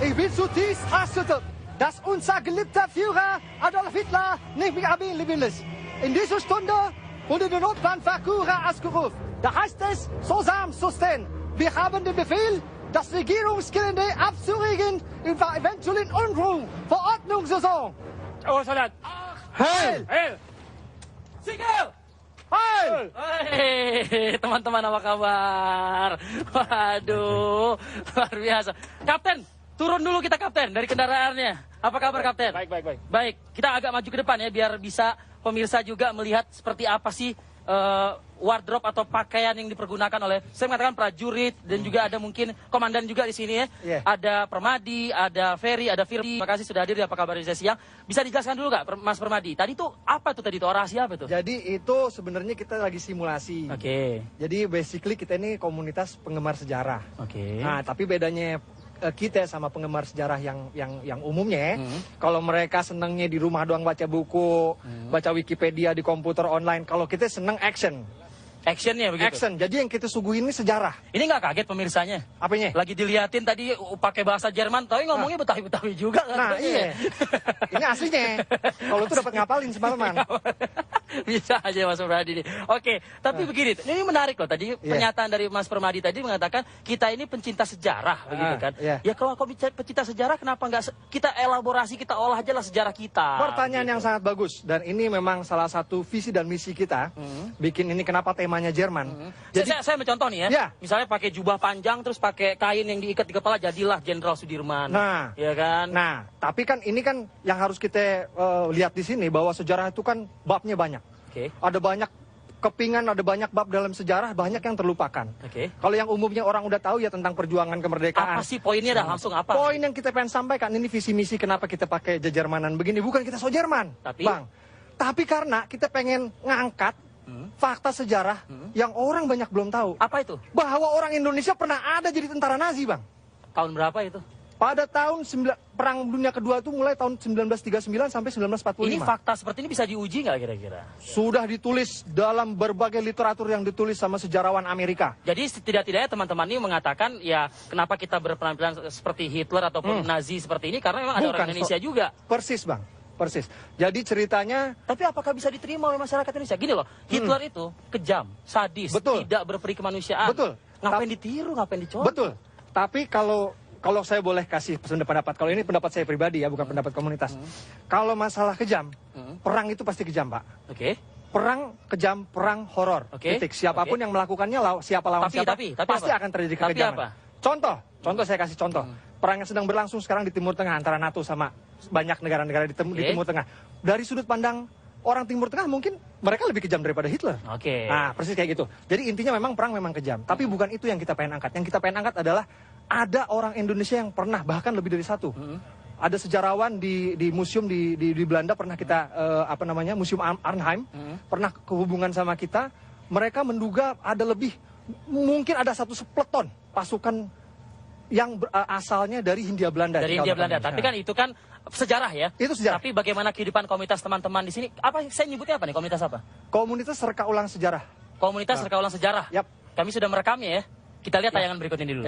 Ich bin zutiefst erschüttert, dass unser geliebter Führer Adolf Hitler nicht mehr erwähnen ist. In dieser Stunde wurde der Notplan für Kura ausgerufen. Da heißt es, Sosam Sustain. Wir haben den Befehl, das Regierungsgelände abzuriegen in eventuellen Unruhen. Verordnungssaison. Oh, Soldat. Heil! Heil! Sigal! Heil! Hei, teman-teman apa kabar? Waduh, luar biasa. Kapten, turun dulu kita Kapten dari kendaraannya. Apa kabar Kapten? Baik, baik, baik. Baik, kita agak maju ke depan ya biar bisa pemirsa juga melihat seperti apa sih wardrobe atau pakaian yang dipergunakan oleh, saya mengatakan prajurit dan juga ada mungkin komandan juga di sini ya. Yeah. Ada Permadi, ada Ferry, ada Firly. Terima kasih sudah hadir di Apa Kabar Indonesia Siang. Bisa dijelaskan dulu nggak Mas Permadi? Tadi tuh apa tuh tadi tuh orasi apa tuh? Jadi itu sebenarnya kita lagi simulasi. Oke. Jadi basically kita ini komunitas penggemar sejarah. Oke. Nah, tapi bedanya kita sama penggemar sejarah yang umumnya, kalau mereka senangnya di rumah doang baca buku, baca Wikipedia di komputer online, kalau kita senang action. Actionnya begitu. Action. Jadi yang kita suguhin ini sejarah. Ini nggak kaget pemirsanya? Apanya? Lagi diliatin tadi pakai bahasa Jerman, tapi ngomongnya Betawi-Betawi juga. Nah, iya. Ini aslinya. Kalau itu dapat ngapalin semalaman. Bisa aja Mas Permadi nih. Oke, tapi begini, ini menarik loh tadi pernyataan dari Mas Permadi tadi mengatakan kita ini pencinta sejarah begitu kan. Ya kalau pencinta sejarah kenapa nggak kita elaborasi, kita olah aja lah sejarah kita. Pertanyaan yang sangat bagus dan ini memang salah satu visi dan misi kita. Bikin ini kenapa temanya Jerman. Jadi saya mencontoh nih ya. Misalnya pakai jubah panjang terus pakai kain yang diikat di kepala jadilah Jenderal Sudirman. Nah, ya kan? Nah, tapi kan ini kan yang harus kita lihat di sini bahwa sejarah itu kan babnya banyak. Ada banyak kepingan, ada banyak bab dalam sejarah, banyak yang terlupakan. Kalau yang umumnya orang udah tahu ya tentang perjuangan kemerdekaan. Apa sih poinnya dah langsung apa? Poin yang kita pengen sampaikan ini visi misi kenapa kita pakai Jermanan begini, bukan kita so Jerman, Bang. Tapi karena kita pengen ngangkat fakta sejarah yang orang banyak belum tahu. Apa itu? Bahwa orang Indonesia pernah ada jadi tentara Nazi, Bang. Tahun berapa itu? Pada tahun Perang Dunia Kedua itu mulai tahun 1939 sampai 1945. Ini fakta seperti ini bisa diuji nggak kira-kira? Sudah ditulis dalam berbagai literatur yang ditulis sama sejarawan Amerika. Jadi tidak-tidaknya teman-teman ini mengatakan ya kenapa kita berpenampilan seperti Hitler ataupun Nazi seperti ini karena memang ada orang Indonesia juga. Persis, Bang. Persis. Jadi ceritanya... Tapi apakah bisa diterima oleh masyarakat Indonesia? Gini loh, Hitler itu kejam, sadis, tidak berperi kemanusiaan. Betul. Ngapain ditiru, ngapain dicontoh? Betul. Tapi kalau saya boleh kasih pendapat, kalau ini pendapat saya pribadi ya, bukan pendapat komunitas. Kalau masalah kejam, perang itu pasti kejam, Pak. Perang kejam, perang horor. Titik. Siapapun yang melakukannya, siapa lawan siapa, pasti akan terjadi kekejaman. Contoh saya kasih contoh. Perang yang sedang berlangsung sekarang di Timur Tengah antara NATO sama banyak negara-negara di Timur Tengah. Dari sudut pandang orang Timur Tengah mungkin mereka lebih kejam daripada Hitler. Nah, persis kayak gitu. Jadi intinya memang perang memang kejam. Tapi bukan itu yang kita pengen angkat. Yang kita pengen angkat adalah ada orang Indonesia yang pernah, bahkan lebih dari satu. Ada sejarawan di museum di Belanda pernah kita Museum Arnhem pernah kehubungan sama kita. Mereka menduga ada lebih, mungkin ada satu sepeleton pasukan yang asalnya dari Hindia Belanda. Dari Hindia Belanda. Tapi kan itu kan sejarah ya. Itu sejarah. Tapi bagaimana kehidupan komunitas teman-teman di sini? Apa saya nyebutnya apa nih? Komunitas apa? Komunitas Reka Ulang Sejarah. Komunitas Reka Ulang Sejarah. Yap. Kami sudah merekamnya ya. Kita lihat tayangan berikut ini dulu.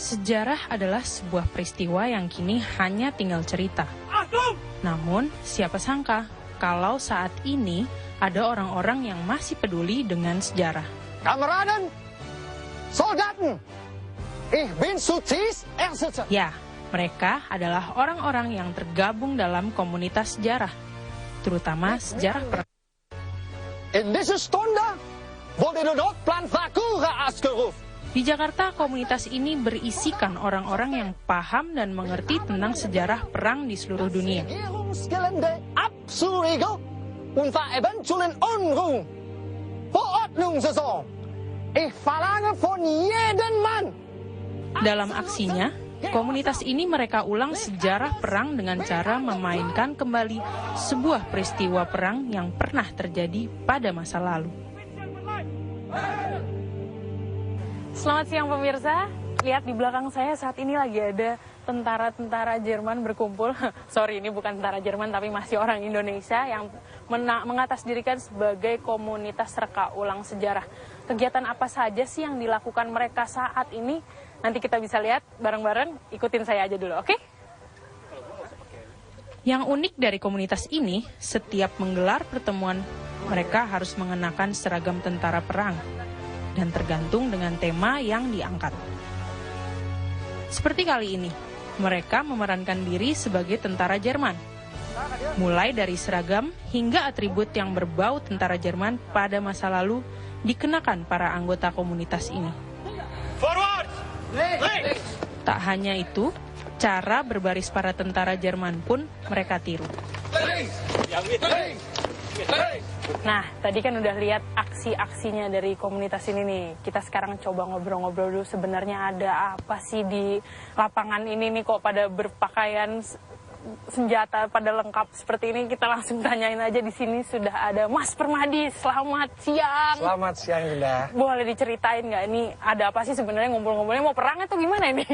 Sejarah adalah sebuah peristiwa yang kini hanya tinggal cerita. Namun, siapa sangka kalau saat ini ada orang-orang yang masih peduli dengan sejarah. Kameraden, Soldaten, ich bin zutiefst erschüttert. Ya, mereka adalah orang-orang yang tergabung dalam komunitas sejarah, terutama sejarah perang. In dieser Stunde wurde der Notplan für Kura ausgerufen. Di Jakarta, komunitas ini berisikan orang-orang yang paham dan mengerti tentang sejarah perang di seluruh dunia. Regierungsgelände abzuriegen und für eventuellen Unruhen. Verordnungssaison. Ich verlange von jedem Mann. Dalam aksinya, komunitas ini mereka ulang sejarah perang dengan cara memainkan kembali sebuah peristiwa perang yang pernah terjadi pada masa lalu. Selamat siang pemirsa, lihat di belakang saya saat ini lagi ada tentara-tentara Jerman berkumpul. Sorry, ini bukan tentara Jerman tapi masih orang Indonesia yang mengatasdirikan sebagai komunitas reka ulang sejarah. kegiatan apa saja sih yang dilakukan mereka saat ini. Nanti kita bisa lihat bareng-bareng, ikutin saya aja dulu, oke? Yang unik dari komunitas ini, setiap menggelar pertemuan, mereka harus mengenakan seragam tentara perang dan tergantung dengan tema yang diangkat. Seperti kali ini, mereka memerankan diri sebagai tentara Jerman. Mulai dari seragam hingga atribut yang berbau tentara Jerman pada masa lalu dikenakan para anggota komunitas ini. Tak hanya itu, cara berbaris para tentara Jerman pun mereka tiru. Nah, tadi kan udah lihat aksi-aksinya dari komunitas ini nih. Kita sekarang coba ngobrol-ngobrol dulu, sebenarnya ada apa sih di lapangan ini nih kok pada berpakaian senjata pada lengkap seperti ini. Kita langsung tanyain aja, di sini sudah ada Mas Permadi. Selamat siang. Selamat siang, Bunda. Boleh diceritain nggak ini ada apa sih sebenarnya, ngumpul-ngumpulnya mau perang atau gimana ini?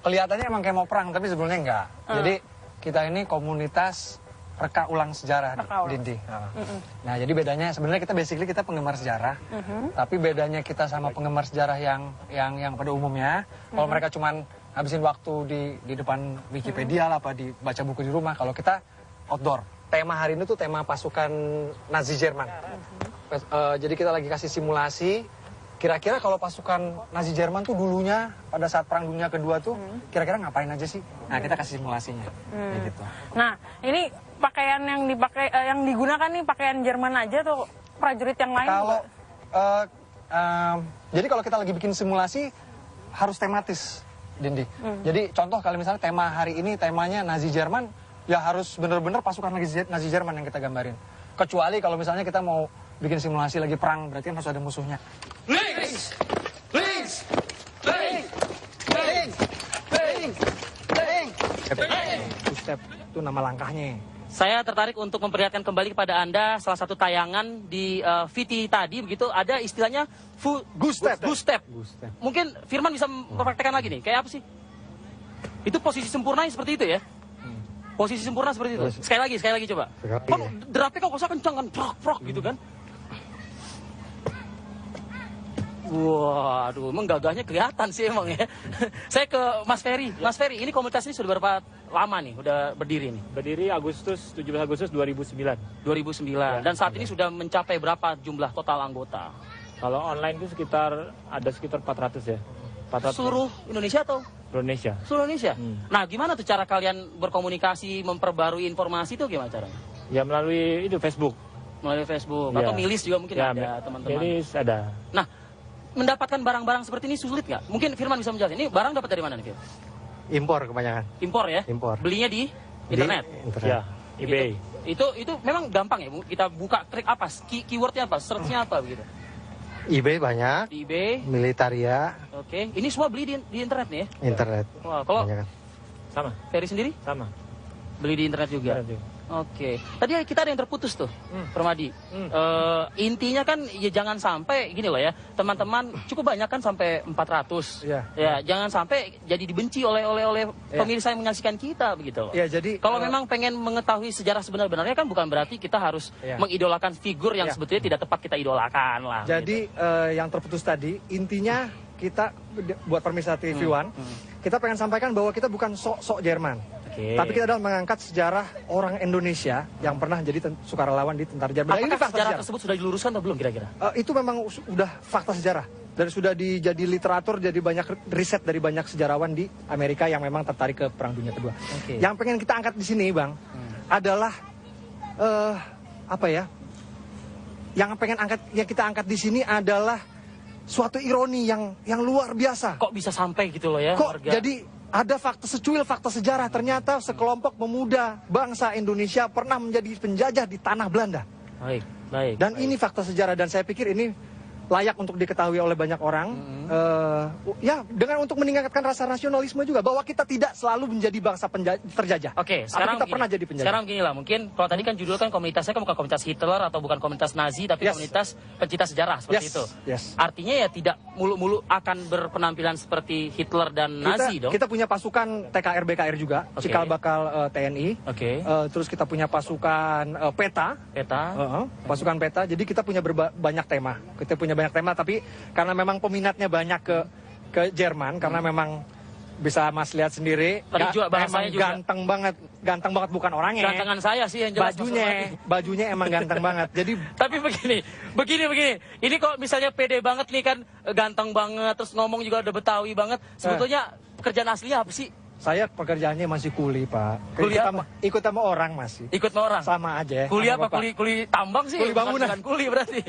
Kelihatannya emang kayak mau perang, tapi sebenarnya enggak. Jadi kita ini komunitas reka ulang sejarah, Dindi. Nah, jadi bedanya sebenarnya kita basically kita penggemar sejarah. Tapi bedanya kita sama penggemar sejarah yang pada umumnya, kalau mereka cuman habisin waktu di depan Wikipedia lah, apa dibaca buku di rumah. Kalau kita outdoor. Tema hari ini tuh tema pasukan Nazi Jerman. Jadi kita lagi kasih simulasi. Kira-kira kalau pasukan Nazi Jerman tuh dulunya pada saat Perang Dunia Kedua tuh kira-kira ngapain aja sih? Nah, kita kasih simulasinya. Kayak gitu. Nah, ini pakaian yang dipakai yang digunakan nih pakaian Jerman aja atau prajurit yang lain? Kalau jadi kalau kita lagi bikin simulasi harus tematis, Dindi. Jadi contoh kalau misalnya tema hari ini temanya Nazi Jerman, ya harus benar-benar pasukan Nazi Jerman yang kita gambarin. Kecuali kalau misalnya kita mau bikin simulasi lagi perang, berarti kan harus ada musuhnya. Links! Links! Links! Links! Links! Links! Step itu nama langkahnya. Saya tertarik untuk memperlihatkan kembali kepada Anda salah satu tayangan di VT tadi, begitu ada istilahnya goose step. Mungkin Firman bisa mempraktekkan lagi nih, kayak apa sih? Itu posisi sempurna seperti itu ya? Posisi sempurna seperti itu. Sekali lagi coba. Kan derapnya kok kencang kan, prok gitu kan? Waduh, emang gagahnya kelihatan sih emang ya. Saya ke Mas Ferry. Mas Ferry, ini komunitas ini sudah berapa lama nih udah berdiri nih? Berdiri 17 Agustus 2009. 2009. Ya, dan saat ini sudah mencapai berapa jumlah total anggota? Kalau online itu ada sekitar 400 ya. 400. Seluruh Indonesia atau? Indonesia. Seluruh Indonesia. Nah, gimana tuh cara kalian berkomunikasi, memperbarui informasi itu gimana caranya? Ya melalui itu Facebook. Melalui Facebook Ya. Atau milis juga mungkin Ya, ada teman-teman. Milis ada. Nah, mendapatkan barang-barang seperti ini sulit nggak? Mungkin Firman bisa menjelaskan. Ini barang dapat dari mana nih, Fir? Impor kebanyakan. Impor ya? Impor. Belinya di internet? Ya, eBay. Itu memang gampang ya? Kita buka trik apa? Keywordnya apa? Searchnya apa begitu? eBay banyak. Di eBay. Militaria. Oke. Ini semua beli di internet nih ya? Internet. Wah, kalau Sama. Ferry sendiri? Sama. Beli di internet juga? Oke. Tadi kita ada yang terputus tuh, Permadi. Intinya kan ya jangan sampai gini loh ya, teman-teman cukup banyak kan sampai 400. Ya, jangan sampai jadi dibenci oleh pemirsa yang menyaksikan kita begitu loh. Ya, jadi kalau memang pengen mengetahui sejarah sebenar-benarnya kan bukan berarti kita harus mengidolakan figur yang sebetulnya tidak tepat kita idolakan lah. Jadi yang terputus tadi intinya kita buat pemirsa TV One, kita pengen sampaikan bahwa kita bukan sok-sok Jerman. Tapi kita adalah mengangkat sejarah orang Indonesia yang pernah jadi sukarelawan di tentara Jerman. Apakah ini fakta sejarah tersebut sudah diluruskan atau belum kira-kira? Itu memang sudah fakta sejarah. Dan sudah jadi literatur, jadi banyak riset dari banyak sejarawan di Amerika yang memang tertarik ke Perang Dunia Kedua. Yang pengen kita angkat di sini, Bang, adalah apa ya? Yang pengen kita angkat di sini adalah suatu ironi yang luar biasa. Kok bisa sampai gitu loh ya? Jadi ada secuil fakta sejarah, ternyata sekelompok pemuda bangsa Indonesia pernah menjadi penjajah di tanah Belanda. Baik. Dan ini fakta sejarah, dan saya pikir ini layak untuk diketahui oleh banyak orang. Ya, dengan untuk meningkatkan rasa nasionalisme juga, bahwa kita tidak selalu menjadi bangsa terjajah. Oke, sekarang kita pernah jadi penjajah. Sekarang gini lah, mungkin kalau tadi kan judul kan komunitasnya kan bukan komunitas Hitler atau bukan komunitas Nazi, tapi komunitas pencinta sejarah seperti itu. Artinya ya tidak mulu-mulu akan berpenampilan seperti Hitler dan Nazi dong. Kita punya pasukan TKR BKR juga, cikal bakal TNI. Terus kita punya pasukan pasukan peta. Jadi kita punya banyak tema. Kita punya banyak tema, tapi karena memang peminatnya banyak ke Jerman, karena memang bisa Mas lihat sendiri, bahasanya juga ganteng banget bukan orangnya. Gantengan saya sih yang jelas. Bajunya emang ganteng banget. Jadi tapi begini. Ini kok misalnya pede banget nih kan, ganteng banget, terus ngomong juga udah Betawi banget. Sebetulnya pekerjaan aslinya apa sih? Saya pekerjaannya masih kuli, Pak. Kuliah ikut sama orang masih. Ikut sama orang? Sama aja. Kuliah apa? Kuli tambang sih? Kuli bangunan. Bukan kuli berarti.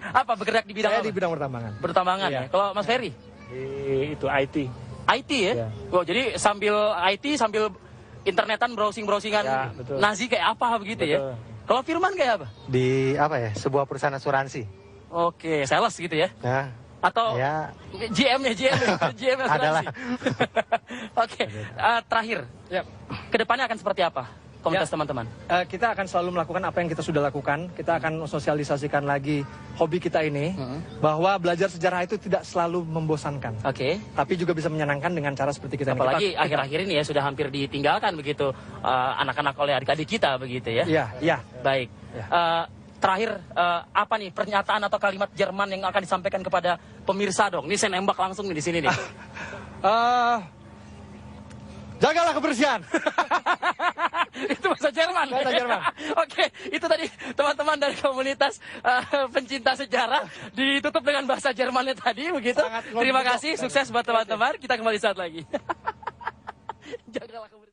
Apa bergerak di bidang Saya apa? di bidang pertambangan. Pertambangan Iya. ya? Kalau Mas Ferry? Itu IT. IT ya? Ya. Oh, jadi sambil IT, sambil internetan, browsing-browsingan Ya, betul. Nazi kayak apa begitu ya? Betul. Kalau Firman kayak apa? Di sebuah perusahaan asuransi. Oke, sales gitu ya? Nah, Atau ya GM-nya asuransi. Adalah. Oke, terakhir, Ya. kedepannya akan seperti apa komunitas Ya. teman-teman? Kita akan selalu melakukan apa yang kita sudah lakukan. Kita akan sosialisasikan lagi hobi kita ini, bahwa belajar sejarah itu tidak selalu membosankan, Oke. tapi juga bisa menyenangkan dengan cara seperti kita ini. Apalagi Kita- akhir-akhir ini ya sudah hampir ditinggalkan begitu anak-anak oleh adik-adik kita begitu ya. Iya. Baik. Ya. Terakhir apa nih pernyataan atau kalimat Jerman yang akan disampaikan kepada pemirsa dong? Ini saya nembak langsung nih di sini nih. Jagalah kebersihan. Itu bahasa Jerman. Bahasa Jerman. Oke, itu tadi teman-teman dari komunitas pencinta sejarah ditutup dengan bahasa Jermannya tadi begitu. Sangat Terima ngomong. kasih, sukses buat teman-teman. Kita kembali saat lagi. Jagalah kebersihan.